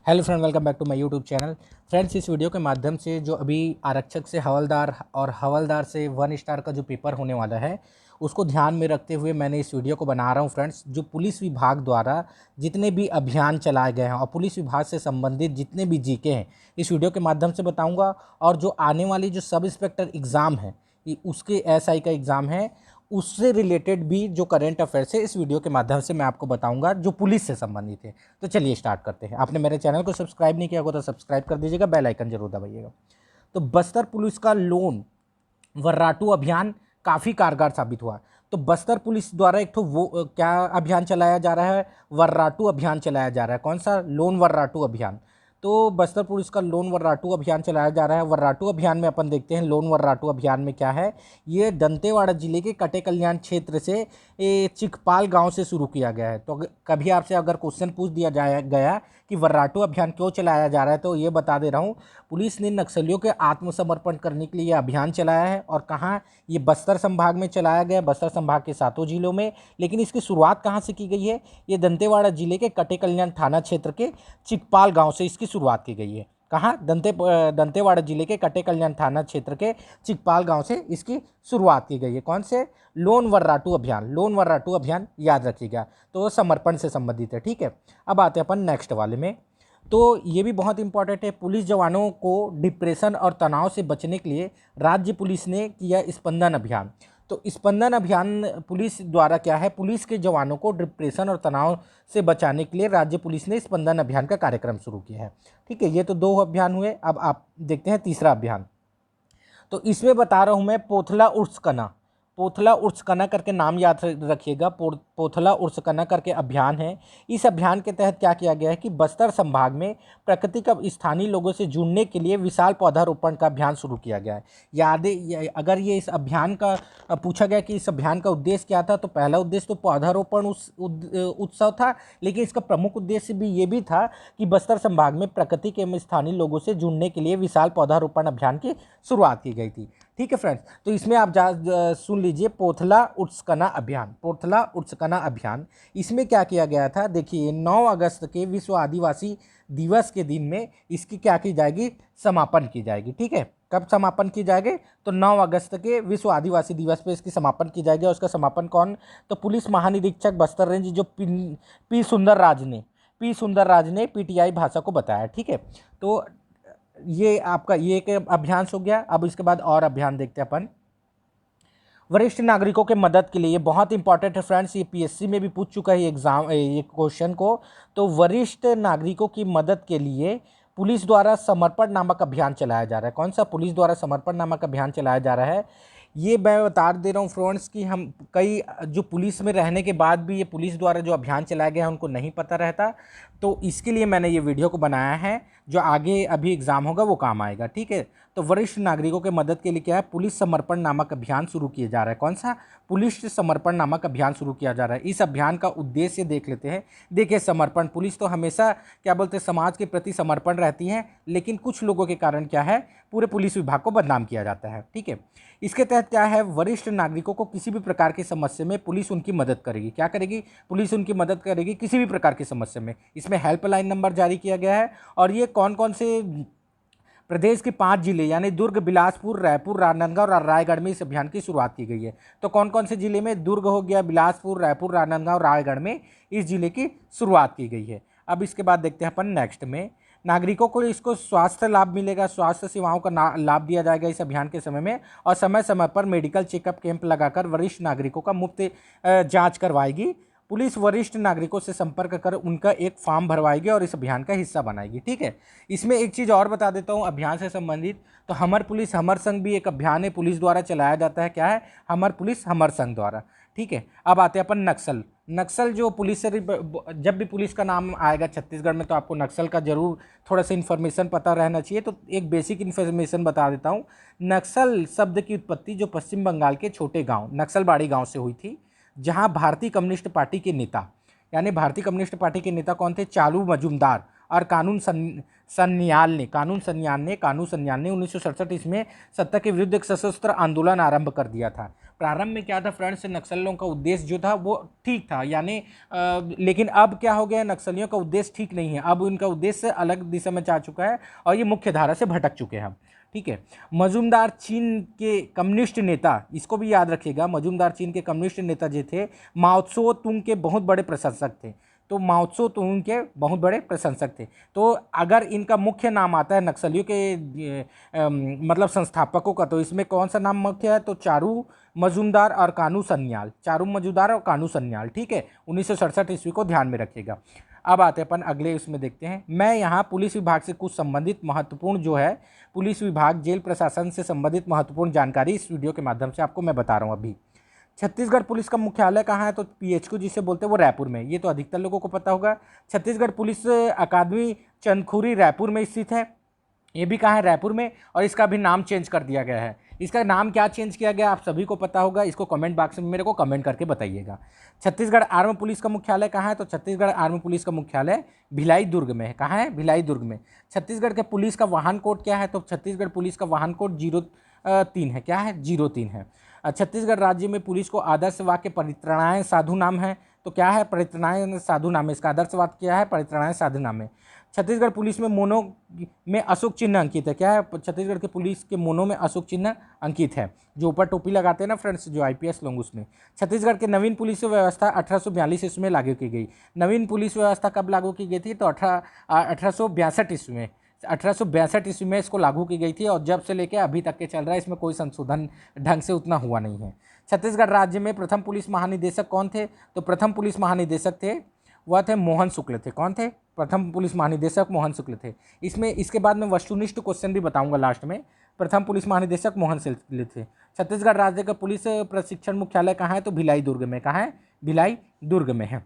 Hello friend, welcome back to my YouTube channel. Friends, इस video के माध्यम से जो अभी आरक्षक से हवलदार और हवलदार से 1 स्टार का जो पेपर होने वाला है उसको ध्यान में रखते हुए मैंने इस वीडियो को बना रहा हूं। फ्रेंड्स, जो पुलिस विभाग द्वारा जितने भी अभियान चलाए गए हैं और पुलिस विभाग से संबंधित जितने भी जीके हैं इस वीडियो के माध्यम से बताऊँगा। और जो आने वाली जो सब इंस्पेक्टर एग्ज़ाम है उसके एसआई का एग्ज़ाम है उससे रिलेटेड भी जो करंट अफेयर्स है इस वीडियो के माध्यम से मैं आपको बताऊंगा जो पुलिस से संबंधित है। तो चलिए स्टार्ट करते हैं। आपने मेरे चैनल को सब्सक्राइब नहीं किया होगा तो सब्सक्राइब कर दीजिएगा, बेल आइकन जरूर दबाइएगा। तो बस्तर पुलिस का लोन वर्राटू अभियान काफ़ी कारगर साबित हुआ। तो बस्तर पुलिस द्वारा एक तो वो क्या अभियान चलाया जा रहा है, वर्राटू अभियान चलाया जा रहा है। कौन सा? लोन वर्राटू अभियान। तो बस्तर पुलिस का लोन वर्राटू अभियान चलाया जा रहा है। वर्राटू अभियान में अपन देखते हैं लोन वर्राटू अभियान में क्या है। ये दंतेवाड़ा जिले के कटे कल्याण क्षेत्र से चिकपाल गांव से शुरू किया गया है। तो कभी आपसे अगर क्वेश्चन पूछ दिया जाया गया कि वर्राटू अभियान क्यों चलाया जा रहा है तो ये बता दे रहा हूँ। पुलिस ने नक्सलियों के आत्मसमर्पण करने के लिए ये अभियान चलाया है। और कहाँ? ये बस्तर संभाग में चलाया गया, बस्तर संभाग के 7 जिलों में। लेकिन इसकी शुरुआत कहाँ से की गई है? ये दंतेवाड़ा जिले के कटे कल्याण थाना क्षेत्र के चिकपाल गांव से इसकी शुरुआत की गई है। कहाँ? दंतेवाड़ा जिले के कटे कल्याण थाना क्षेत्र के चिकपाल गांव से इसकी शुरुआत की गई है। कौन से? लोन वर्राटू अभियान। लोन वर्राटू अभियान याद रखिएगा। तो समर्पण से संबंधित है। ठीक है, अब आते हैं अपन नेक्स्ट वाले में। तो ये भी बहुत इंपॉर्टेंट है। पुलिस जवानों को डिप्रेशन और तनाव से बचने के लिए राज्य पुलिस ने किया स्पंदन अभियान। तो स्पंदन अभियान पुलिस द्वारा क्या है, पुलिस के जवानों को डिप्रेशन और तनाव से बचाने के लिए राज्य पुलिस ने स्पंदन अभियान का कार्यक्रम शुरू किया है। ठीक है, ये तो 2 अभियान हुए। अब आप देखते हैं तीसरा अभियान। तो इसमें बता रहा हूँ मैं पोथला उर्स कना। पोथला उर्स कना करके नाम याद रखिएगा। पोथला उर्स कना करके अभियान है। इस अभियान के तहत क्या किया गया है कि बस्तर संभाग में प्रकृति का स्थानीय लोगों से जुड़ने के लिए विशाल पौधारोपण का अभियान शुरू किया गया है। अगर ये इस अभियान का पूछा गया कि इस अभियान का उद्देश्य क्या था, तो पहला उद्देश्य तो पौधारोपण उत्सव था। लेकिन इसका प्रमुख उद्देश्य भी ये भी था कि बस्तर संभाग में प्रकृति के स्थानीय लोगों से जुड़ने के लिए विशाल पौधारोपण अभियान की शुरुआत की गई थी। ठीक है फ्रेंड्स, तो इसमें आप सुन लीजिए पोथला उर्सकना अभियान। पोथला उर्सकना अभियान इसमें क्या किया गया था? देखिए, 9 अगस्त के विश्व आदिवासी दिवस के दिन में इसकी क्या की जाएगी? समापन की जाएगी। ठीक है, कब समापन की जाएगी? तो 9 अगस्त के विश्व आदिवासी दिवस पे इसकी समापन की जाएगी। और उसका समापन कौन? तो पुलिस महानिरीक्षक बस्तर रेंज जो पी सुंदरराज ने पीटीआई भाषा को बताया। ठीक है, तो ये आपका ये एक अभियान हो गया। अब इसके बाद और अभियान देखते हैं अपन। वरिष्ठ नागरिकों के मदद के लिए, ये बहुत इंपॉर्टेंट है फ्रेंड्स, ये पीएससी में भी पूछ चुका है एग्जाम ये क्वेश्चन को। तो वरिष्ठ नागरिकों की मदद के लिए पुलिस द्वारा समर्पण नामक अभियान चलाया जा रहा है। कौन सा? पुलिस द्वारा समर्पण नामक अभियान चलाया जा रहा है। ये मैं बता दे रहा हूँ फ्रेंड्स कि हम कई जो पुलिस में रहने के बाद भी ये पुलिस द्वारा जो अभियान चलाया गया है उनको नहीं पता रहता। तो इसके लिए मैंने ये वीडियो को बनाया है, जो आगे अभी एग्ज़ाम होगा वो काम आएगा। ठीक है, तो वरिष्ठ नागरिकों के मदद के लिए क्या है? पुलिस समर्पण नामक अभियान शुरू किया जा रहा है। कौन सा? पुलिस समर्पण नामक अभियान शुरू किया जा रहा है। इस अभियान का उद्देश्य देख लेते हैं। देखिए, समर्पण, पुलिस तो हमेशा क्या बोलते हैं, समाज के प्रति समर्पण रहती है। लेकिन कुछ लोगों के कारण क्या है, पूरे पुलिस विभाग को बदनाम किया जाता है। ठीक है, इसके तहत क्या है, वरिष्ठ नागरिकों को किसी भी प्रकार की समस्या में पुलिस उनकी मदद करेगी। क्या करेगी? पुलिस उनकी मदद करेगी किसी भी प्रकार की समस्या में। इसमें हेल्पलाइन नंबर जारी किया गया है। और ये कौन कौन से प्रदेश के 5 जिले यानी दुर्ग, बिलासपुर, रायपुर, राजनांदगांव और रायगढ़ में इस अभियान की शुरुआत की गई है। तो कौन कौन से जिले में? दुर्ग हो गया, बिलासपुर, रायपुर, राजनांदगांव, रायगढ़ में इस जिले की शुरुआत की गई है। अब इसके बाद देखते हैं अपन नेक्स्ट में। नागरिकों को इसको स्वास्थ्य लाभ मिलेगा, स्वास्थ्य सेवाओं का लाभ दिया जाएगा इस अभियान के समय में। और समय समय पर मेडिकल चेकअप कैंप लगाकर वरिष्ठ नागरिकों का मुफ्त जांच करवाएगी। पुलिस वरिष्ठ नागरिकों से संपर्क कर उनका एक फॉर्म भरवाएगी और इस अभियान का हिस्सा बनाएगी। ठीक है, इसमें एक चीज़ और बता देता हूँ अभियान से संबंधित। तो हमर पुलिस हमर संग भी एक अभियान है, पुलिस द्वारा चलाया जाता है। क्या है? हमर पुलिस हमर संग द्वारा। ठीक है, अब आते हैं अपन नक्सल। नक्सल जो पुलिस से जब भी पुलिस का नाम आएगा छत्तीसगढ़ में तो आपको नक्सल का जरूर थोड़ा सा इन्फॉर्मेशन पता रहना चाहिए। तो एक बेसिक इन्फॉर्मेशन बता देता हूँ। नक्सल शब्द की उत्पत्ति जो पश्चिम बंगाल के छोटे गांव नक्सलबाड़ी गांव से हुई थी, जहां भारतीय कम्युनिस्ट पार्टी के नेता यानी भारतीय कम्युनिस्ट पार्टी के नेता कौन थे? चालू मजूमदार और कानून सन्याल ने 1967 इसमें सत्ता के विरुद्ध एक सशस्त्र आंदोलन आरंभ कर दिया था। प्रारंभ में क्या था फ्रेंड्स, नक्सलियों का उद्देश्य जो था वो ठीक था, यानी लेकिन अब क्या हो गया, नक्सलियों का उद्देश्य ठीक नहीं है, अब उनका उद्देश्य अलग दिशा में जा चुका है और ये मुख्य धारा से भटक चुके हैं। ठीक है। मजूमदार चीन के कम्युनिस्ट नेता, इसको भी याद रखिएगा, मजूमदार चीन के कम्युनिस्ट नेता जो थे माओ त्से तुंग के बहुत बड़े प्रशंसक थे। तो माओ त्से तुंग के बहुत बड़े प्रशंसक थे। तो अगर इनका मुख्य नाम आता है नक्सलियों के मतलब संस्थापकों का, तो इसमें कौन सा नाम मुख्य है, तो चारू मजूमदार और कानू सन्याल, चारू मजूमदार और कानू सन्याल। ठीक है, 1967 ईस्वी को ध्यान में रखिएगा। अब आते हैं अपन अगले उसमें देखते हैं। मैं यहाँ पुलिस विभाग से कुछ संबंधित महत्वपूर्ण जो है, पुलिस विभाग जेल प्रशासन से संबंधित महत्वपूर्ण जानकारी इस वीडियो के माध्यम से आपको मैं बता रहा हूँ अभी। छत्तीसगढ़ पुलिस का मुख्यालय कहाँ है, तो पीएचक्यू जिसे बोलते हैं वो रायपुर में, ये तो अधिकतर लोगों को पता होगा। छत्तीसगढ़ पुलिस अकादमी चंदखुरी रायपुर में स्थित है, ये भी कहाँ है, रायपुर में। और इसका भी नाम चेंज कर दिया गया है। इसका नाम क्या चेंज किया गया आप सभी को पता होगा, इसको कमेंट बॉक्स में मेरे को कमेंट करके बताइएगा। छत्तीसगढ़ आर्म पुलिस का मुख्यालय कहाँ है, तो छत्तीसगढ़ आर्म पुलिस का मुख्यालय भिलाई दुर्ग में है। कहाँ है, भिलाई दुर्ग में। छत्तीसगढ़ के पुलिस का वाहन कोड क्या है, तो छत्तीसगढ़ पुलिस का वाहन कोड 03 है। क्या है, 03 है। छत्तीसगढ़ राज्य में पुलिस को आदर्श वाक्य परित्रणाय साधु नाम है, तो क्या है, परित्रणाय साधु नाम है। इसका आदर्श वाक्य क्या है, परित्रणाय साधु नाम है। छत्तीसगढ़ पुलिस में मोनो में अशोक चिन्ह अंकित है। क्या है, छत्तीसगढ़ के पुलिस के मोनो में अशोक चिन्ह अंकित है, जो ऊपर टोपी लगाते हैं ना फ्रेंड्स, जो आईपीएस लोग उसमें। छत्तीसगढ़ के नवीन पुलिस व्यवस्था 1842 ईस्वी में लागू की गई। नवीन पुलिस व्यवस्था कब लागू की गई थी, तो 1862 ईस्वी में, 1862 ईस्वी में इसको लागू की गई थी, और जब से लेकर अभी तक के चल रहा है, इसमें कोई संशोधन ढंग से उतना हुआ नहीं है। छत्तीसगढ़ राज्य में प्रथम पुलिस महानिदेशक कौन थे, तो प्रथम पुलिस महानिदेशक थे वह थे मोहन शुक्ल थे। कौन थे, प्रथम पुलिस महानिदेशक मोहन शुक्ल थे। इसमें इसके बाद में वस्तुनिष्ठ क्वेश्चन भी बताऊंगा लास्ट में। प्रथम पुलिस महानिदेशक मोहन शुक्ल थे। छत्तीसगढ़ राज्य का पुलिस प्रशिक्षण मुख्यालय कहाँ है, तो भिलाई दुर्ग में। कहाँ है, भिलाई दुर्ग में है।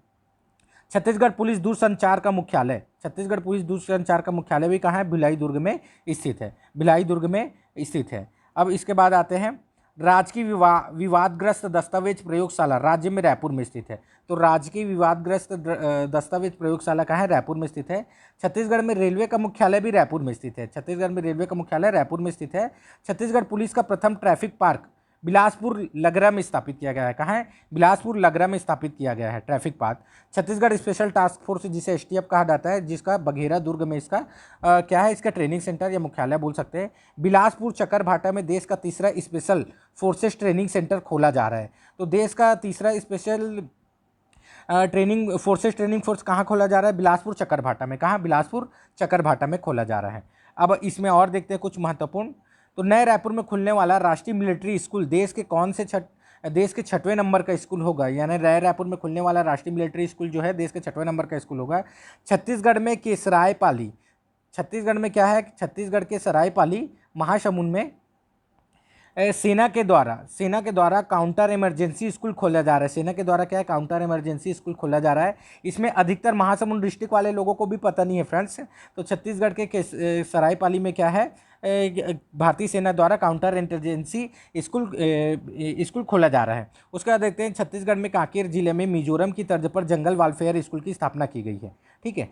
छत्तीसगढ़ पुलिस दूरसंचार का मुख्यालय, छत्तीसगढ़ पुलिस दूरसंचार का मुख्यालय भी कहाँ है, भिलाई दुर्ग में स्थित है। भिलाई दुर्ग में स्थित है। अब इसके बाद आते हैं, राजकीय विवादग्रस्त दस्तावेज प्रयोगशाला राज्य में रायपुर में स्थित है। तो राजकीय विवादग्रस्त दस्तावेज प्रयोगशाला कहाँ है, रायपुर में स्थित है। छत्तीसगढ़ में रेलवे का मुख्यालय भी रायपुर में स्थित है। छत्तीसगढ़ में रेलवे का मुख्यालय रायपुर में स्थित है। छत्तीसगढ़ पुलिस का प्रथम ट्रैफिक पार्क बिलासपुर लगरा में स्थापित किया गया है। कहाँ है, बिलासपुर लगरा में स्थापित किया गया है traffic park. Chhattisgarh special task force जिसे एसटीएफ कहा जाता है, जिसका बघेरा दुर्ग में इसका क्या है, इसका ट्रेनिंग सेंटर या मुख्यालय बोल सकते हैं। बिलासपुर चकरभाटा में देश का तीसरा स्पेशल फोर्सेस ट्रेनिंग सेंटर खोला जा रहा है। तो देश का तीसरा स्पेशल ट्रेनिंग फोर्स कहाँ खोला जा रहा है, बिलासपुर चकरभाटा में। कहाँ, बिलासपुर चकरभाटा में खोला जा रहा है। अब इसमें और देखते हैं कुछ महत्वपूर्ण। तो नए रायपुर में खुलने वाला राष्ट्रीय मिलिट्री स्कूल देश के 6वें नंबर का स्कूल होगा, यानी नए रायपुर में खुलने वाला राष्ट्रीय मिलिट्री स्कूल जो है देश के 6वें नंबर का स्कूल होगा। छत्तीसगढ़ में केसरायपाली, छत्तीसगढ़ में क्या है, छत्तीसगढ़ के सरायपाली महासमुंद में सेना के द्वारा काउंटर इमरजेंसी स्कूल खोला जा रहा है। सेना के द्वारा क्या है, काउंटर इमरजेंसी स्कूल खोला जा रहा है। इसमें अधिकतर महासमुंद डिस्ट्रिक्ट वाले लोगों को भी पता नहीं है फ्रेंड्स। तो छत्तीसगढ़ के सरायपाली में क्या है, भारतीय सेना द्वारा काउंटर इंटेलिजेंसी स्कूल खोला जा रहा है। उसके बाद देखते हैं, छत्तीसगढ़ में कांकेर जिले में मिजोरम की तर्ज पर जंगल वालफेयर स्कूल की स्थापना की गई है। ठीक है,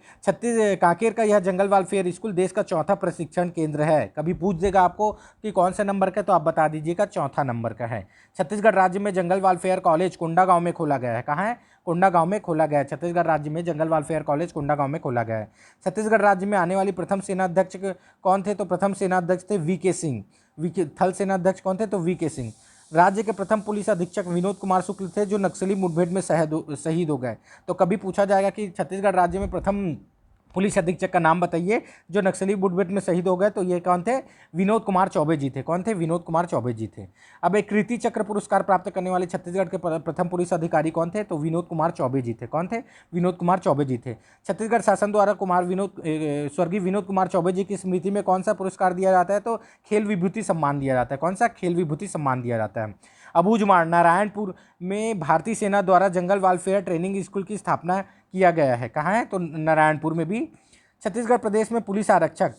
कांकेर का यह जंगल वालफेयर स्कूल देश का चौथा प्रशिक्षण केंद्र है। कभी पूछ देगा आपको कि कौन से नंबर का, तो आप बता दीजिएगा चौथा नंबर का है। छत्तीसगढ़ राज्य में जंगल वालफेयर कॉलेज कोंडागांव में खोला गया है। कहाँ है, कोंडागांव में खोला गया है। छत्तीसगढ़ राज्य में जंगल वालफेयर कॉलेज कोंडागांव में खोला गया है। छत्तीसगढ़ राज्य में आने वाली प्रथम सेनाध्यक्ष कौन थे, तो प्रथम सेनाध्यक्ष थे वीके सिंह। थल सेनाध्यक्ष कौन थे, तो वीके सिंह। राज्य के प्रथम पुलिस अधीक्षक विनोद कुमार शुक्ल थे, जो नक्सली मुठभेड़ में शहीद हो गए। तो कभी पूछा जाएगा कि छत्तीसगढ़ राज्य में प्रथम पुलिस अधीक्षक का नाम बताइए जो नक्सली मुठभेड़ में शहीद हो गए, तो ये कौन थे, विनोद कुमार चौबे जी थे। कौन थे, विनोद कुमार चौबे जी थे। अब एक कीर्ति चक्र पुरस्कार प्राप्त करने वाले छत्तीसगढ़ के प्रथम पुलिस अधिकारी कौन थे, तो विनोद कुमार चौबे जी थे। कौन थे, विनोद कुमार चौबे जी थे। छत्तीसगढ़ शासन द्वारा स्वर्गीय विनोद कुमार चौबे जी की स्मृति में कौन सा पुरस्कार दिया जाता है, तो खेल विभूति सम्मान दिया जाता है। कौन सा, खेल विभूति सम्मान दिया जाता है। अबूझमाड़ नारायणपुर में भारतीय सेना द्वारा जंगल वालफेयर ट्रेनिंग स्कूल की स्थापना किया गया है। कहाँ है, तो नारायणपुर में भी। छत्तीसगढ़ प्रदेश में पुलिस आरक्षक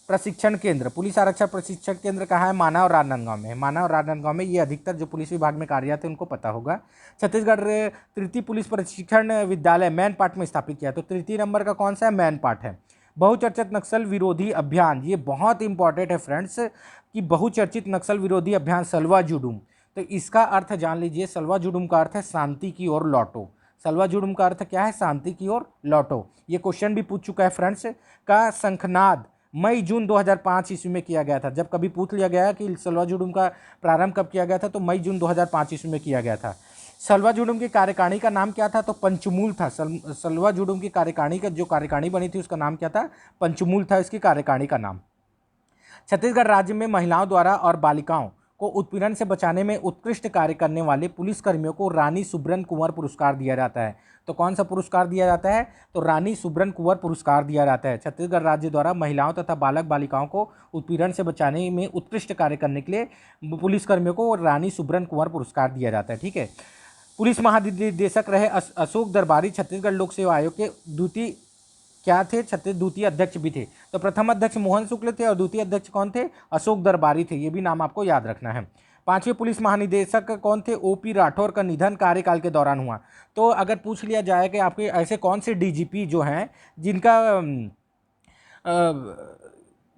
प्रशिक्षण केंद्र कहाँ है, माना और राजनांदगांव में। माना और राजनांदगांव में, ये अधिकतर जो पुलिस विभाग में कार्यरत है उनको पता होगा। छत्तीसगढ़ तृतीय पुलिस प्रशिक्षण विद्यालय मैनपाट में स्थापित किया। तो तृतीय नंबर का कौन सा है, मैनपाट है। बहुचर्चित नक्सल विरोधी अभियान, ये बहुत इंपॉर्टेंट है फ्रेंड्स कि बहुचर्चित नक्सल विरोधी अभियान सलवा जुडूम तो इसका अर्थ जान लीजिए, सल्वा जुडुम का अर्थ है शांति की ओर लौटो। सल्वा जुडुम का अर्थ क्या है? शांति की ओर लौटो। ये क्वेश्चन भी पूछ चुका है फ्रेंड्स। का शंखनाद मई जून 2005 ईस्वी में किया गया था। जब कभी पूछ लिया गया कि सल्वा जुडुम का प्रारंभ कब किया गया था, तो मई जून 2005 ईस्वी में किया गया था। सल्वा जुडुम की कार्यकारिणी का नाम क्या था? तो पंचमूल था। सल्वा जुडुम की कार्यकारिणी का जो कार्यकारिणी बनी थी उसका नाम क्या था? पंचमूल था इसकी कार्यकारिणी का नाम। छत्तीसगढ़ राज्य में महिलाओं द्वारा और बालिकाओं को उत्पीड़न से बचाने में उत्कृष्ट कार्य करने वाले पुलिसकर्मियों को रानी सुब्रन कुंवर पुरस्कार दिया जाता है। तो कौन सा पुरस्कार दिया जाता है? तो रानी सुब्रन कुंवर पुरस्कार दिया जाता है। छत्तीसगढ़ राज्य द्वारा महिलाओं तथा बालक बालिकाओं को उत्पीड़न से बचाने में उत्कृष्ट कार्य करने के लिए पुलिसकर्मियों को रानी सुब्रन कुंवर पुरस्कार दिया जाता है। ठीक है। पुलिस महानिदेशक रहे अशोक दरबारी छत्तीसगढ़ लोक सेवा आयोग के द्वितीय क्या थे? द्वितीय अध्यक्ष भी थे। तो प्रथम अध्यक्ष मोहन शुक्ल थे और द्वितीय अध्यक्ष कौन थे? अशोक दरबारी थे। ये भी नाम आपको याद रखना है। पांचवें पुलिस महानिदेशक कौन थे? ओपी राठौर का निधन कार्यकाल के दौरान हुआ। तो अगर पूछ लिया जाए कि आपके ऐसे कौन से डीजीपी जो हैं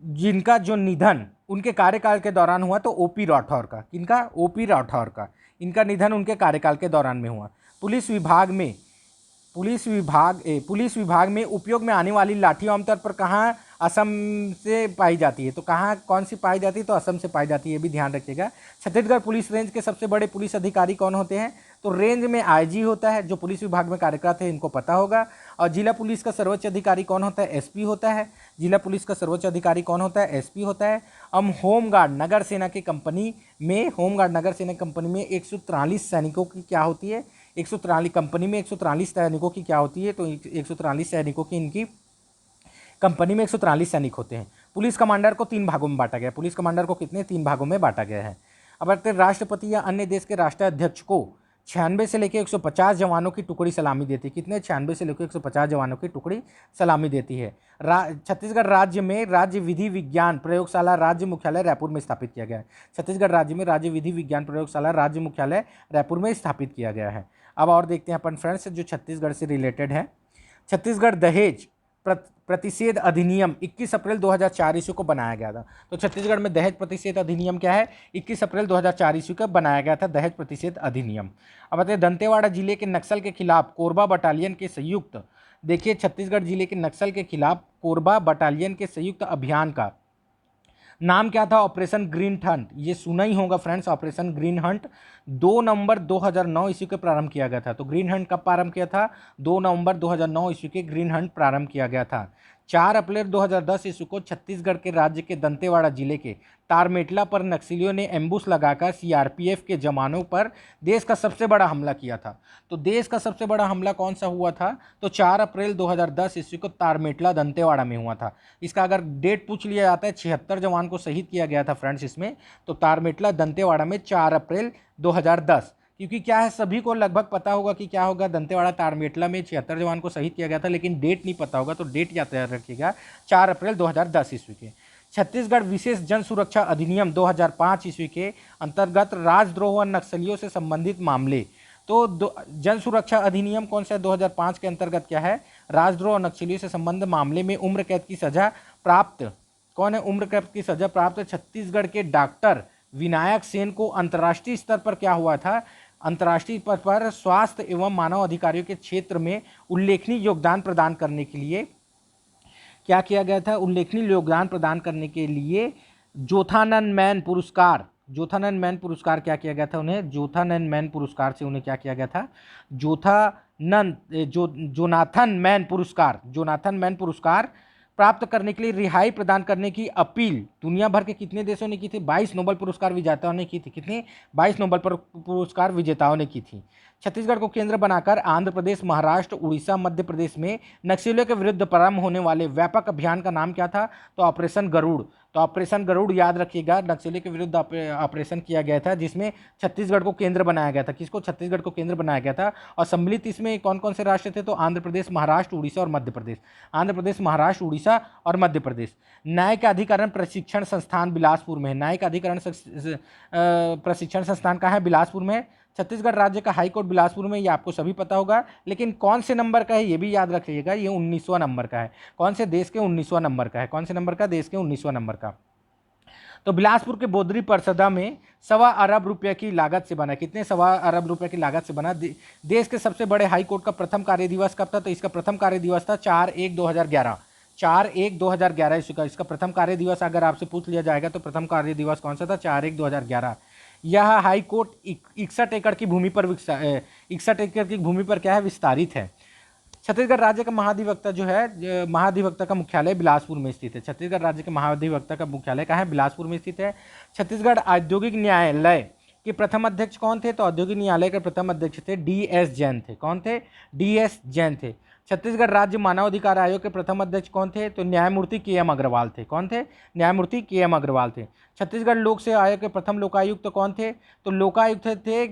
जिनका जो निधन उनके कार्यकाल के दौरान हुआ, तो ओपी राठौर का। किनका? ओपी राठौर का। इनका निधन उनके कार्यकाल के दौरान में हुआ। पुलिस विभाग में उपयोग में आने वाली लाठी आमतौर पर कहाँ असम से पाई जाती है? तो कहाँ कौन सी पाई जाती है? तो असम से पाई जाती है। ये भी ध्यान रखिएगा। छत्तीसगढ़ पुलिस रेंज के सबसे बड़े पुलिस अधिकारी कौन होते हैं? तो रेंज में आईजी होता है। जो पुलिस विभाग में कार्यरत है इनको पता होगा। और जिला पुलिस का सर्वोच्च अधिकारी कौन होता है? एसपी होता है। जिला पुलिस का सर्वोच्च अधिकारी कौन होता है? एसपी होता है। अब होमगार्ड नगर सेना की कंपनी में 143 सैनिकों की क्या होती है? 143 कंपनी में 143 सैनिकों की क्या होती है? तो 143 सैनिकों की इनकी कंपनी में 143 सैनिक होते हैं। पुलिस कमांडर को 3 भागों में बांटा गया। पुलिस कमांडर को कितने? 3 भागों में बांटा गया है। अब आते हैं राष्ट्रपति या अन्य देश के राष्ट्राध्यक्ष को 96 से लेकर 150 जवानों की टुकड़ी सलामी देती है। कितने? 96 से लेकर 150 जवानों की टुकड़ी सलामी देती है। छत्तीसगढ़ राज्य में राज्य विधि विज्ञान प्रयोगशाला राज्य मुख्यालय रायपुर में स्थापित किया गया है। छत्तीसगढ़ राज्य में राज्य विधि विज्ञान प्रयोगशाला राज्य मुख्यालय रायपुर में स्थापित किया गया है। अब और देखते हैं अपन फ्रेंड्स जो छत्तीसगढ़ से रिलेटेड है। छत्तीसगढ़ दहेज प्रतिषेध अधिनियम 21 अप्रैल 2004 ईस्वी को बनाया गया था। तो छत्तीसगढ़ में दहेज प्रतिषेध अधिनियम क्या है? 21 अप्रैल 2004 ईस्वी का बनाया गया था दहेज प्रतिषेध अधिनियम। अब बताइए दंतेवाड़ा जिले के नक्सल के खिलाफ कोरबा बटालियन के संयुक्त, देखिए छत्तीसगढ़ जिले के नक्सल के खिलाफ कोरबा बटालियन के संयुक्त अभियान का नाम क्या था? Operation green Hunt. ये सुना ही होगा फ्रेंड्स, ऑपरेशन ग्रीन हंट 2 नवंबर 2009 ईस्वी के प्रारंभ किया गया था। तो ग्रीन हंट कब प्रारंभ किया था? 2 नवंबर 2009 ईस्वी के ग्रीन हंट प्रारंभ किया गया था। 4 अप्रैल 2010 ईस्वी को छत्तीसगढ़ के राज्य के दंतेवाड़ा जिले के तारमेटला पर नक्सलियों ने एम्बुश लगाकर सीआरपीएफ के जवानों पर देश का सबसे बड़ा हमला किया था। तो देश का सबसे बड़ा हमला कौन सा हुआ था? तो 4 अप्रैल 2010 ईस्वी को तारमेटला दंतेवाड़ा में हुआ था। इसका अगर डेट पूछ लिया जाता है, 76 जवान को शहीद किया गया था फ्रेंड्स इसमें। तो तारमेटला दंतेवाड़ा में 4 अप्रैल 2010, क्योंकि क्या है सभी को लगभग पता होगा कि क्या होगा, दंतेवाड़ा तारमेटला में 76 जवान को शहीद किया गया था, लेकिन डेट नहीं पता होगा। तो डेट याद रखिएगा 4 अप्रैल 2010 ईस्वी के। छत्तीसगढ़ विशेष जन सुरक्षा अधिनियम 2005 ईस्वी के अंतर्गत राजद्रोह और नक्सलियों से संबंधित मामले। तो जन सुरक्षा अधिनियम कौन सा है? 2005 के अंतर्गत क्या है? राजद्रोह और नक्सलियों से संबंध मामले में उम्र कैद की सजा प्राप्त कौन है? उम्र कैद की सजा प्राप्त छत्तीसगढ़ के डॉक्टर विनायक सेन को अंतर्राष्ट्रीय स्तर पर क्या हुआ था? अंतर्राष्ट्रीय स्तर पर स्वास्थ्य एवं मानव अधिकारियों के क्षेत्र में उल्लेखनीय योगदान प्रदान करने के लिए क्या किया गया था? उल्लेखनीय योगदान प्रदान करने के लिए जोथानंद मैन पुरस्कार क्या किया गया था उन्हें? जोथानंद मैन पुरस्कार से उन्हें क्या किया गया था? जोनाथन मैन पुरस्कार प्राप्त करने के लिए रिहाई प्रदान करने की अपील दुनिया भर के कितने देशों ने की थी? 22 नोबेल पुरस्कार विजेताओं ने की थी। कितने? 22 नोबेल पुरस्कार विजेताओं ने की थी। छत्तीसगढ़ को केंद्र बनाकर आंध्र प्रदेश, महाराष्ट्र, उड़ीसा, मध्य प्रदेश में नक्सलियों के विरुद्ध प्रारंभ होने वाले व्यापक अभियान का नाम क्या था? तो ऑपरेशन गरुड़। तो ऑपरेशन गरुड़ याद रखिएगा, नक्सलियों के विरुद्ध ऑपरेशन किया गया था जिसमें छत्तीसगढ़ को केंद्र बनाया गया था। किसको? छत्तीसगढ़ को केंद्र बनाया गया था। और सम्मिलित इसमें कौन कौन से राष्ट्र थे? तो आंध्र प्रदेश, महाराष्ट्र, उड़ीसा और मध्य प्रदेश। आंध्र प्रदेश, महाराष्ट्र, उड़ीसा और मध्य प्रदेश। न्यायिक अधिकरण प्रशिक्षण संस्थान बिलासपुर में है। न्यायिक अधिकरण प्रशिक्षण संस्थान कहाँ है? बिलासपुर में। छत्तीसगढ़ राज्य का हाईकोर्ट बिलासपुर में, ये आपको सभी पता होगा, लेकिन कौन से नंबर का है ये भी याद रखिएगा, ये 19वां नंबर का है। कौन से देश के? 19वां नंबर का है। कौन से नंबर का? देश के 19वां नंबर का। तो बिलासपुर के बोदरी परसदा में 1.25 अरब रुपये की लागत से बना। कितने? 1.25 अरब रुपये की लागत से बना। देश के सबसे बड़े हाई कोर्ट का प्रथम कार्य दिवस कब था? तो इसका प्रथम कार्य दिवस था 4/1/2011। 4/1/2011 इसका प्रथम कार्य दिवस अगर आपसे पूछ लिया जाएगा तो प्रथम कार्य दिवस कौन सा था? 4/1/2011। यह हाई कोर्ट 61 एकड़ की भूमि पर 61 एकड़ की भूमि पर क्या है? विस्तारित है। छत्तीसगढ़ राज्य का महाधिवक्ता जो है, महाधिवक्ता का मुख्यालय बिलासपुर में स्थित है। छत्तीसगढ़ राज्य के महाधिवक्ता का मुख्यालय कहाँ है? बिलासपुर में स्थित है। छत्तीसगढ़ औद्योगिक न्यायालय के प्रथम अध्यक्ष कौन थे? तो औद्योगिक न्यायालय के प्रथम अध्यक्ष थे DS जैन थे। कौन थे? DS जैन थे। छत्तीसगढ़ राज्य मानवाधिकार आयोग के प्रथम अध्यक्ष कौन थे? तो न्यायमूर्ति KM अग्रवाल थे। कौन थे? न्यायमूर्ति KM अग्रवाल थे। छत्तीसगढ़ लोक सेवा आयोग के प्रथम लोकायुक्त कौन थे? तो लोकायुक्त थे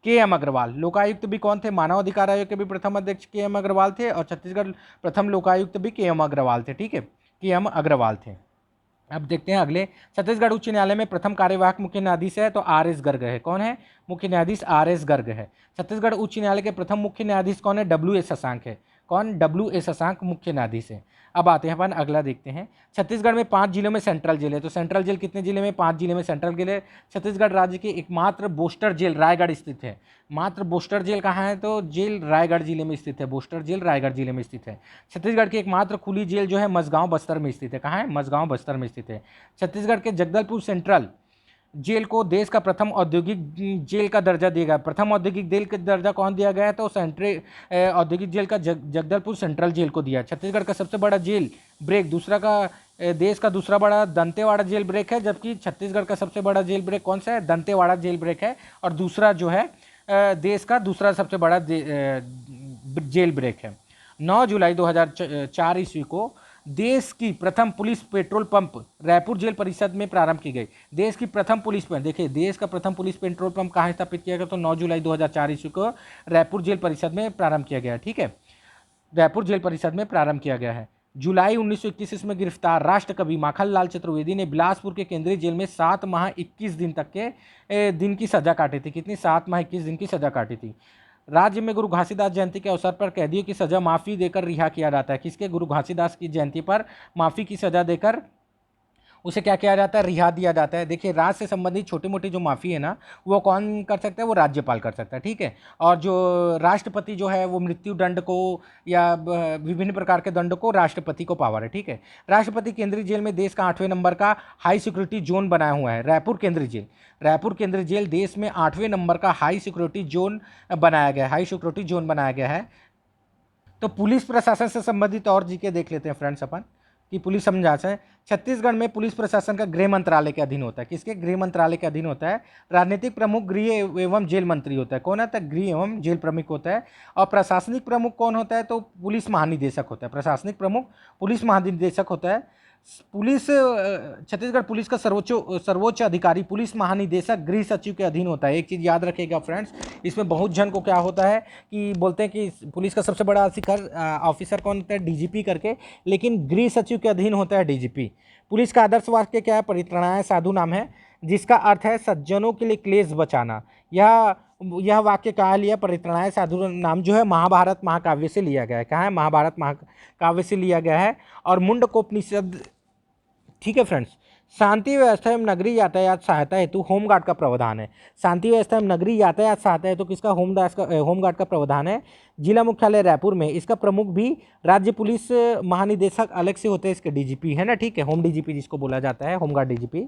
KM अग्रवाल। लोकायुक्त भी कौन थे? मानवाधिकार आयोग के भी प्रथम अध्यक्ष KM अग्रवाल थे और छत्तीसगढ़ प्रथम लोकायुक्त भी KM अग्रवाल थे। ठीक है, KM अग्रवाल थे। अब देखते हैं अगले। छत्तीसगढ़ उच्च न्यायालय में प्रथम कार्यवाहक मुख्य न्यायाधीश है तो RS गर्ग है। कौन है? मुख्य न्यायाधीश RS गर्ग है। छत्तीसगढ़ उच्च न्यायालय के प्रथम मुख्य न्यायाधीश कौन है? WA शशांक है। कौन? WA शशांक मुख्य न्यायाधीश है। अब आते हैं अपन अगला देखते हैं। छत्तीसगढ़ में 5 जिलों में सेंट्रल जेल है। तो सेंट्रल जेल कितने जिले में? 5 जिले में सेंट्रल जेल है। छत्तीसगढ़ राज्य की एकमात्र बोस्टर जेल रायगढ़ स्थित है। मात्र बोस्टर जेल कहाँ है? तो जेल रायगढ़ जिले में स्थित है। बोस्टर जेल रायगढ़ जिले में स्थित है। छत्तीसगढ़ की एकमात्र खुली जेल जो है मझगांव बस्तर में स्थित है। कहाँ है? मझगांव बस्तर में स्थित है। छत्तीसगढ़ के जगदलपुर सेंट्रल जेल को देश का प्रथम औद्योगिक जेल का दर्जा दिया गया। प्रथम औद्योगिक जेल का दर्जा कौन दिया गया है? तो सेंट्रल औद्योगिक जेल का जगदलपुर सेंट्रल जेल को दिया। छत्तीसगढ़ का सबसे बड़ा जेल ब्रेक दूसरा का देश का दूसरा बड़ा दंतेवाड़ा जेल ब्रेक है, जबकि छत्तीसगढ़ का सबसे बड़ा जेल ब्रेक कौन सा है? दंतेवाड़ा जेल ब्रेक है। और दूसरा जो है देश का दूसरा सबसे बड़ा जेल ब्रेक है। 9 जुलाई 2004 ईस्वी को देश की प्रथम police petrol pump Raipur jail परिसर में प्रारंभ की गई। देश की प्रथम पुलिस पंप, देखिए देश का प्रथम पुलिस पेट्रोल पंप कहाँ स्थापित किया गया? तो 9 जुलाई 2004 ईस्वी को रायपुर जेल परिसर में प्रारंभ किया गया। ठीक है, रायपुर जेल परिसर में प्रारंभ किया गया है। जुलाई 1921 में गिरफ्तार राष्ट्रकवि माखनलाल चतुर्वेदी ने बिलासपुर के केंद्रीय जेल में 7 माह 21 दिन तक के दिन की सजा काटी थी। कितनी? 7 माह 21 दिन की सजा काटी थी। राज्य में गुरु घासीदास जयंती के अवसर पर कैदियों की सजा माफ़ी देकर रिहा किया जाता है। किसके? गुरु घासीदास की जयंती पर माफ़ी की सजा देकर उसे क्या किया जाता है? रिहा दिया जाता है। देखिए राज्य से संबंधित छोटी मोटी जो माफ़ी है ना, वो कौन कर सकता है? वो राज्यपाल कर सकता है। ठीक है, और जो राष्ट्रपति जो है वो मृत्यु दंड को या विभिन्न प्रकार के दंड को राष्ट्रपति को पावर है। ठीक है, राष्ट्रपति केंद्रीय जेल में देश का 8वें नंबर का हाई सिक्योरिटी जोन बनाया हुआ है। रायपुर केंद्रीय जेल, रायपुर केंद्रीय जेल देश में 8वें नंबर का हाई सिक्योरिटी जोन बनाया गया है। हाई सिक्योरिटी जोन बनाया गया है। तो पुलिस प्रशासन से संबंधित और जीके देख लेते हैं फ्रेंड्स अपन कि पुलिस समझा है। छत्तीसगढ़ में पुलिस प्रशासन का गृह मंत्रालय के अधीन होता है। किसके? गृह मंत्रालय के अधीन होता है। राजनीतिक प्रमुख गृह एवं जेल मंत्री होता है। कौन होता है? गृह एवं जेल प्रमुख होता है। और प्रशासनिक प्रमुख कौन होता है? तो पुलिस महानिदेशक होता है। प्रशासनिक प्रमुख पुलिस महानिदेशक होता है। पुलिस छत्तीसगढ़ पुलिस का सर्वोच्च अधिकारी पुलिस महानिदेशक गृह सचिव के अधीन होता है। एक चीज़ याद रखिएगा फ्रेंड्स, इसमें बहुत जन को क्या होता है कि बोलते हैं कि पुलिस का सबसे बड़ा ऑफिसर कौन होता है? DGP करके, लेकिन गृह सचिव के अधीन होता है DGP। पुलिस का आदर्श वाक्य क्या है? परित्रणाय साधु नाम है, जिसका अर्थ है सज्जनों के लिए क्लेश बचाना। यह वाक्य कहाँ लिया? परित्रणाय साधु नाम जो है महाभारत महाकाव्य से लिया गया है। कहाँ है? महाभारत महाकाव्य से लिया गया है। और मुंडकोपनिषद, ठीक है फ्रेंड्स। शांति व्यवस्था एवं नगरीय यातायात सहायता हेतु होमगार्ड का प्रावधान है। शांति व्यवस्था एवं नगरीय यातायात सहायता हेतु किसका? होमगार्ड का प्रावधान है। जिला मुख्यालय रायपुर में इसका प्रमुख भी राज्य पुलिस महानिदेशक अलग से होते हैं। इसके DGP है ना, ठीक है, होम DGP जिसको बोला जाता है, होमगार्ड DGP।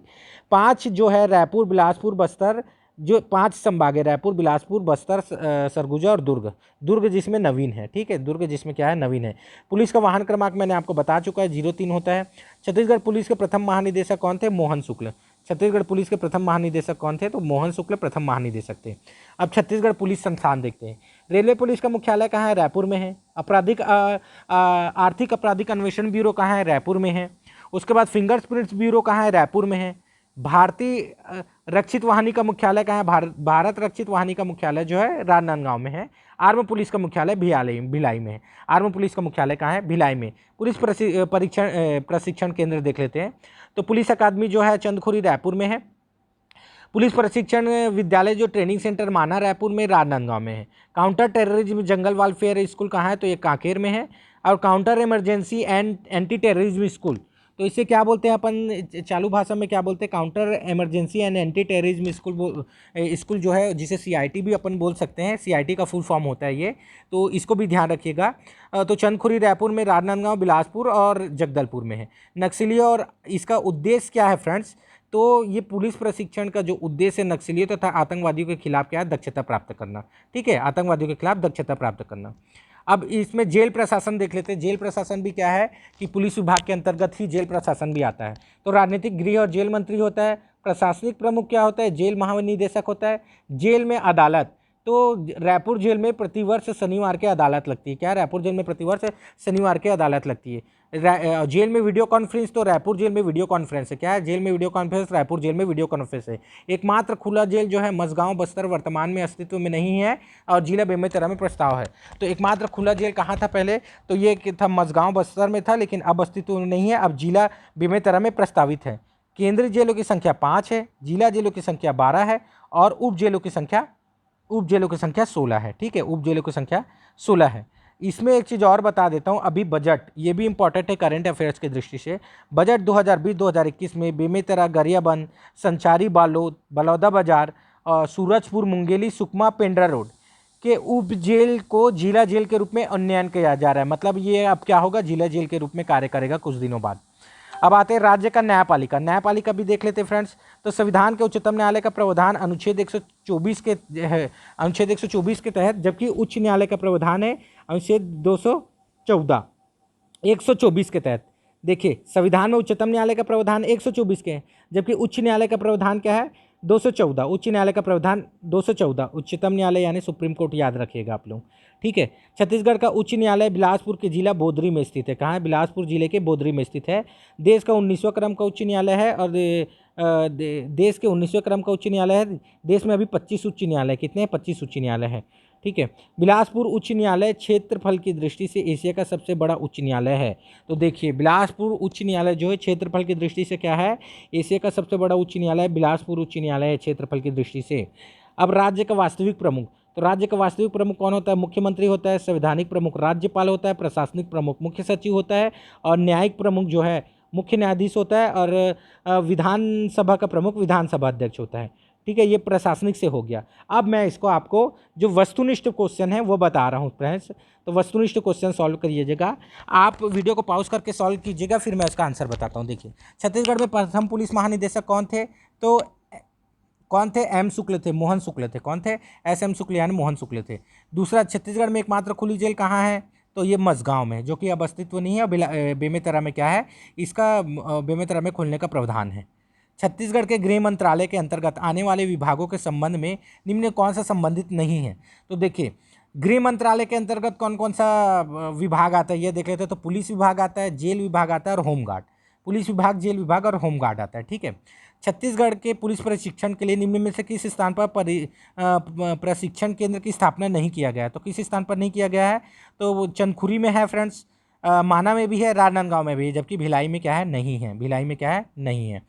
5 जो है रायपुर, बिलासपुर, बस्तर, जो 5 संभाग है रायपुर, बिलासपुर, बस्तर, सरगुजा और दुर्ग जिसमें नवीन है। ठीक है, दुर्ग जिसमें क्या है? नवीन है। पुलिस का वाहन क्रमांक मैंने आपको बता चुका है, 03 होता है। छत्तीसगढ़ पुलिस के प्रथम महानिदेशक कौन थे? मोहन शुक्ल। छत्तीसगढ़ पुलिस के प्रथम महानिदेशक कौन थे? तो मोहन शुक्ल प्रथम महानिदेशक थे। अब छत्तीसगढ़ पुलिस संस्थान देखते हैं। रेलवे पुलिस का मुख्यालय कहाँ है? रायपुर में है। आर्थिक आपराधिक अन्वेषण ब्यूरो कहाँ है? रायपुर में है। उसके बाद फिंगरप्रिंट्स ब्यूरो कहाँ है? रायपुर में है। भारतीय रक्षित वाहिनी का मुख्यालय कहाँ है? भारत रक्षित वाहिनी का मुख्यालय जो है राजनांदगांव में है। आर्म पुलिस का मुख्यालय भिलाई में है। आर्म पुलिस का मुख्यालय कहाँ है? भिलाई में। पुलिस प्रशिक्षण केंद्र देख लेते हैं। तो पुलिस अकादमी जो है चंदखुरी रायपुर में है। पुलिस प्रशिक्षण विद्यालय जो ट्रेनिंग सेंटर माना रायपुर में राजनांदगांव में है। Counter terrorism jungle warfare school कहाँ है? तो ये कांकेर में है। और counter emergency and anti terrorism school तो इसे क्या बोलते हैं अपन चालू भाषा में क्या बोलते हैं, counter emergency and anti terrorism school जो है, जिसे CIT भी अपन बोल सकते हैं, CIT का फुल फॉर्म होता है ये, तो इसको भी ध्यान रखिएगा। तो चंदखुरी रायपुर में, राजनांदगांव बिलासपुर और जगदलपुर में है नक्सली। और इसका उद्देश्य क्या है फ्रेंड्स, तो ये पुलिस प्रशिक्षण का जो उद्देश्य है नक्सलियों तथा आतंकवादियों के खिलाफ क्या है, दक्षता प्राप्त करना। ठीक है, आतंकवादियों के खिलाफ दक्षता प्राप्त करना। अब इसमें जेल प्रशासन देख लेते हैं। जेल प्रशासन भी क्या है कि पुलिस विभाग के अंतर्गत ही जेल प्रशासन भी आता है। तो राजनीतिक, गृह और जेल मंत्री होता है। प्रशासनिक प्रमुख क्या होता है, जेल महानिदेशक होता है। जेल में अदालत, तो रायपुर जेल में प्रतिवर्ष शनिवार के अदालत लगती है। क्या, रायपुर जेल में प्रतिवर्ष शनिवार के अदालत लगती है। जेल में वीडियो कॉन्फ्रेंस, तो रायपुर जेल में वीडियो कॉन्फ्रेंस है। क्या है, जेल में वीडियो कॉन्फ्रेंस, रायपुर जेल में वीडियो कॉन्फ्रेंस है। एकमात्र खुला जेल जो है मझगांव बस्तर वर्तमान में अस्तित्व में नहीं है और जिला बेमेतरा में प्रस्ताव है। तो एकमात्र खुला जेल कहाँ था पहले, तो ये था मझगांव बस्तर में था, लेकिन अब अस्तित्व में नहीं है, अब जिला बेमेतरा में प्रस्तावित है। केंद्रीय जेलों की संख्या 5 है, जिला जेलों की संख्या 12 है और उप जेलों की संख्या 16 है। ठीक है, उप जेलों की संख्या 16 है। इसमें एक चीज़ और बता देता हूँ, अभी बजट, ये भी इंपॉर्टेंट है करंट अफेयर्स की दृष्टि से। बजट 2020-2021 में बेमेतरा, गरियाबंद, संचारी, बालोद, बलौदा बाजार, सूरजपुर, मुंगेली, सुकमा, पेंड्रा रोड के उप जेल को जिला जेल के रूप में उन्नयन किया जा रहा है। मतलब ये अब क्या होगा, जिला जेल के रूप में कार्य करेगा कुछ दिनों बाद। अब आते हैं राज्य का न्यायपालिका। न्यायपालिका भी देख लेते हैं फ्रेंड्स। तो संविधान के उच्चतम न्यायालय का प्रावधान अनुच्छेद 124 के है, अनुच्छेद 124 के तहत, जबकि उच्च न्यायालय का प्रावधान है अनुच्छेद 124 के तहत। देखिए, संविधान में उच्चतम न्यायालय का प्रावधान 124 के है, जबकि उच्च न्यायालय का प्रावधान क्या है, 214। उच्च न्यायालय का प्रावधान 214, उच्चतम न्यायालय यानी सुप्रीम कोर्ट, याद रखिएगा आप लोग। ठीक है। छत्तीसगढ़ का उच्च न्यायालय बिलासपुर के जिला बोदरी में स्थित है। कहाँ है, बिलासपुर जिले के बोदरी में स्थित है। देश का 19वां क्रम का उच्च न्यायालय है और देश के 19वें क्रम का उच्च न्यायालय है। देश में अभी 25 उच्च न्यायालय, कितने हैं, 25 उच्च न्यायालय है। ठीक है। बिलासपुर उच्च न्यायालय क्षेत्रफल की दृष्टि से एशिया का सबसे बड़ा उच्च न्यायालय है। तो देखिए, बिलासपुर उच्च न्यायालय जो है क्षेत्रफल की दृष्टि से क्या है, एशिया का सबसे बड़ा उच्च न्यायालय बिलासपुर उच्च न्यायालय है क्षेत्रफल की दृष्टि से। अब राज्य का वास्तविक प्रमुख, तो राज्य का वास्तविक प्रमुख कौन होता है, मुख्यमंत्री होता है। संवैधानिक प्रमुख राज्यपाल होता है। प्रशासनिक प्रमुख मुख्य सचिव होता है और न्यायिक प्रमुख जो है मुख्य न्यायाधीश होता है और विधानसभा का प्रमुख विधानसभा अध्यक्ष होता है। ठीक है, ये प्रशासनिक से हो गया। अब मैं इसको आपको जो वस्तुनिष्ठ क्वेश्चन है वो बता रहा हूँ फ्रेंड्स। तो वस्तुनिष्ठ क्वेश्चन सॉल्व करिएगा, आप वीडियो को पॉज करके सॉल्व कीजिएगा, फिर मैं इसका आंसर बताता हूँ। देखिए, छत्तीसगढ़ में प्रथम पुलिस महानिदेशक कौन थे, तो कौन थे, एम शुक्ल थे, मोहन शुक्ल थे। कौन थे, SM शुक्ल यानी मोहन शुक्ल थे। दूसरा, छत्तीसगढ़ में एकमात्र खुली जेल कहाँ है, तो ये मझगांव में, जो कि अब अस्तित्व नहीं है। और बेमेतरा में क्या है, इसका बेमेतरा में खुलने का प्रावधान है। छत्तीसगढ़ के गृह मंत्रालय के अंतर्गत आने वाले विभागों के संबंध में निम्न कौन सा संबंधित नहीं है। तो देखिए, गृह मंत्रालय के अंतर्गत कौन कौन सा विभाग आता है ये देख लेते हैं। तो पुलिस विभाग आता है, जेल विभाग आता है और होमगार्ड। पुलिस विभाग, जेल विभाग और होमगार्ड आता है। ठीक है। छत्तीसगढ़ के पुलिस प्रशिक्षण के लिए निम्न में से किस स्थान पर प्रशिक्षण केंद्र की स्थापना नहीं किया गया है, तो किस स्थान पर नहीं किया गया है, तो वो चंदखुरी में है फ्रेंड्स, माना में भी है, राजनांदगांव में भी है, जबकि भिलाई में क्या है, नहीं है। भिलाई में क्या है, नहीं है।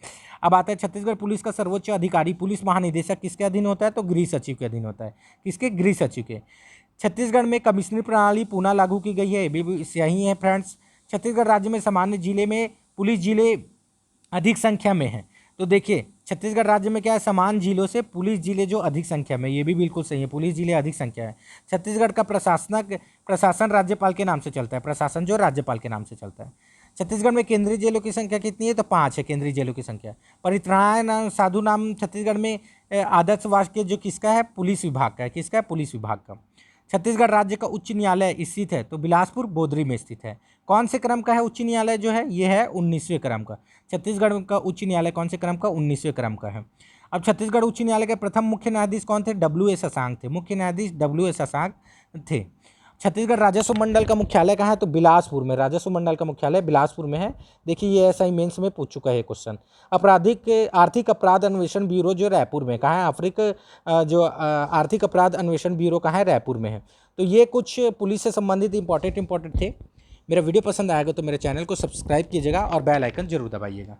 अब आता है छत्तीसगढ़ पुलिस का सर्वोच्च अधिकारी पुलिस महानिदेशक किसके अधीन होता है, तो गृह सचिव के अधीन होता है। किसके, गृह सचिव के। छत्तीसगढ़ में कमिश्नरी प्रणाली पुनः लागू की गई है, भी सही है फ्रेंड्स। छत्तीसगढ़ राज्य में सामान्य जिले में पुलिस जिले अधिक संख्या में हैं। तो देखिए, छत्तीसगढ़ राज्य में क्या है, समान जिलों से पुलिस जिले जो अधिक संख्या में, ये भी बिल्कुल सही है, पुलिस जिले अधिक संख्या है। छत्तीसगढ़ का प्रशासन राज्यपाल के नाम से चलता है, प्रशासन जो राज्यपाल के नाम से चलता है। छत्तीसगढ़ में केंद्रीय जेलों की संख्या कितनी है, तो 5 है केंद्रीय जेलों की संख्या। परित्राणाय नाम साधु नाम छत्तीसगढ़ में आदर्श वाक्य जो किसका है, पुलिस विभाग का है। किसका है, पुलिस विभाग का। छत्तीसगढ़ राज्य का उच्च न्यायालय स्थित है, तो बिलासपुर बोदरी में स्थित है। कौन से क्रम का है उच्च न्यायालय जो है, ये है 19वें क्रम का। छत्तीसगढ़ का उच्च न्यायालय कौन से क्रम का, 19वें क्रम का है। अब छत्तीसगढ़ उच्च न्यायालय के प्रथम मुख्य न्यायाधीश कौन थे, WA शशांक थे। मुख्य न्यायाधीश WA शशांक थे। छत्तीसगढ़ राजस्व मंडल का मुख्यालय कहाँ है, तो बिलासपुर में। राजस्व मंडल का मुख्यालय बिलासपुर में है। देखिए, ये ऐसा ही मेंस में पूछ चुका है क्वेश्चन। आर्थिक अपराध अन्वेषण ब्यूरो जो रायपुर में, कहाँ है, आर्थिक अपराध अन्वेषण ब्यूरो कहाँ है, रायपुर में है। तो ये कुछ पुलिस से संबंधित इंपॉर्टेंट थे। मेरा वीडियो पसंद आएगा तो मेरे चैनल को सब्सक्राइब कीजिएगा और बेल आइकन जरूर दबाइएगा।